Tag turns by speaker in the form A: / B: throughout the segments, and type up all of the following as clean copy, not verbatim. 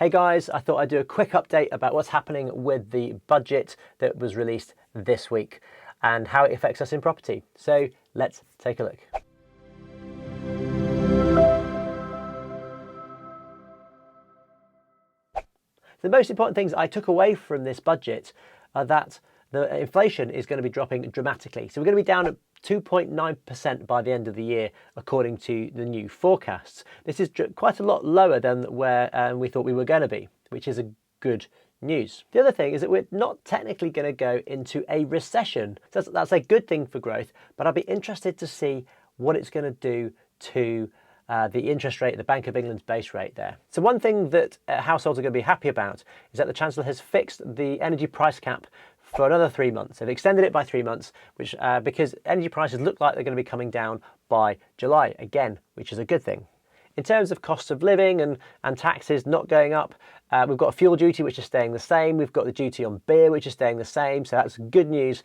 A: Hey guys, I thought I'd do a quick update about what's happening with the budget that was released this week and how it affects us in property. So let's take a look. The most important things I took away from this budget are that the inflation is going to be dropping dramatically. So we're going to be down at 2.9% by the end of the year, according to the new forecasts. This is quite a lot lower than where we thought we were going to be, which is a good news. The other thing is that we're not technically going to go into a recession. So that's a good thing for growth, but I'll be interested to see what it's going to do to the interest rate, the Bank of England's base rate there. So one thing that households are going to be happy about is that the Chancellor has fixed the energy price cap for another 3 months. They've extended it by 3 months, which because energy prices look like they're going to be coming down by July again, which is a good thing. In terms of costs of living and taxes not going up, we've got a fuel duty which is staying the same. We've got the duty on beer which is staying the same. So that's good news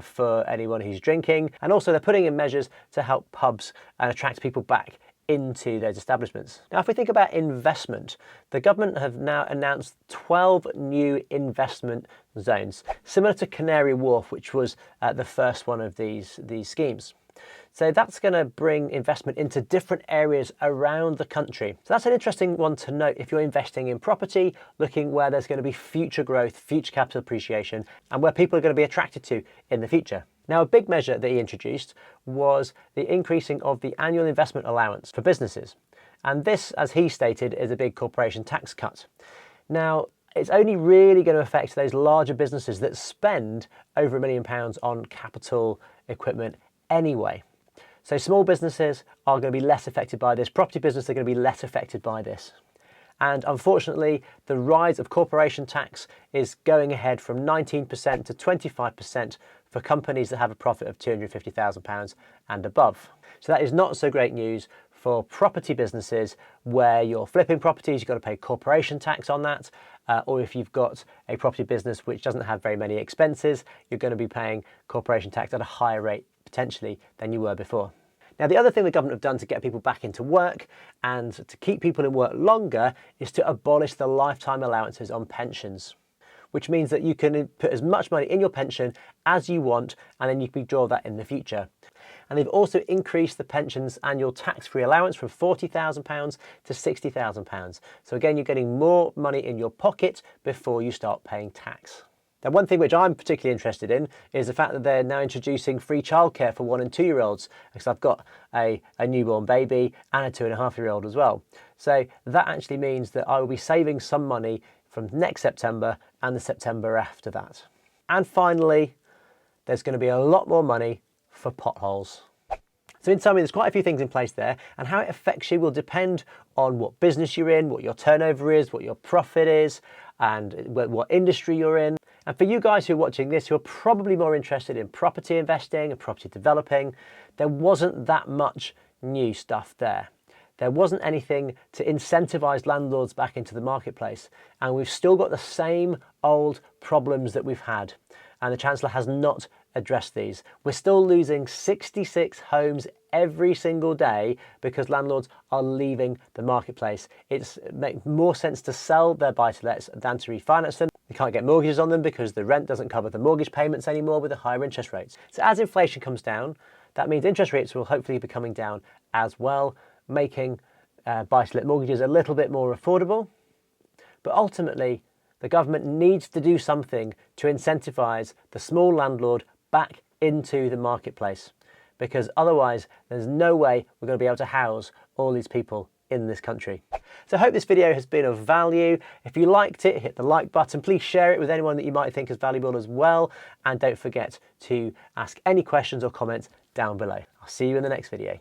A: for anyone who's drinking. And also they're putting in measures to help pubs and attract people back into those establishments. Now, if we think about investment, the government have now announced 12 new investment zones, similar to Canary Wharf, which was the first one of these schemes. So that's going to bring investment into different areas around the country. So that's an interesting one to note if you're investing in property, looking where there's going to be future growth, future capital appreciation, and where people are going to be attracted to in the future. Now, a big measure that he introduced was the increasing of the annual investment allowance for businesses. And this, as he stated, is a big corporation tax cut. Now, it's only really going to affect those larger businesses that spend over £1 million on capital equipment anyway. So small businesses are going to be less affected by this. Property businesses are going to be less affected by this. And unfortunately, the rise of corporation tax is going ahead from 19% to 25% for companies that have a profit of £250,000 and above. So that is not so great news for property businesses where you're flipping properties, you've got to pay corporation tax on that. Or if you've got a property business which doesn't have very many expenses, you're going to be paying corporation tax at a higher rate potentially than you were before. Now, the other thing the government have done to get people back into work and to keep people in work longer is to abolish the lifetime allowances on pensions, which means that you can put as much money in your pension as you want, and then you can withdraw that in the future. And they've also increased the pension's annual tax-free allowance from £40,000 to £60,000. So again, you're getting more money in your pocket before you start paying tax. Now, one thing which I'm particularly interested in is the fact that they're now introducing free childcare for 1 and 2 year olds, because I've got a newborn baby and a 2.5-year-old as well. So that actually means that I will be saving some money from next September and the September after that. And finally, there's going to be a lot more money for potholes. So in summary, there's quite a few things in place there, and how it affects you will depend on what business you're in, what your turnover is, what your profit is, and what industry you're in. And for you guys who are watching this, who are probably more interested in property investing and property developing, there wasn't that much new stuff there. There wasn't anything to incentivize landlords back into the marketplace. And we've still got the same old problems that we've had. And the Chancellor has not addressed these. We're still losing 66 homes every single day because landlords are leaving the marketplace. It makes more sense to sell their buy-to-lets than to refinance them. You can't get mortgages on them because the rent doesn't cover the mortgage payments anymore with the higher interest rates. So as inflation comes down, that means interest rates will hopefully be coming down as well, making buy-to-let mortgages a little bit more affordable. But ultimately, the government needs to do something to incentivise the small landlord back into the marketplace, because otherwise there's no way we're going to be able to house all these people in this country. So I hope this video has been of value. If you liked it, hit the like button. Please share it with anyone that you might think is valuable as well. And don't forget to ask any questions or comments down below. I'll see you in the next video.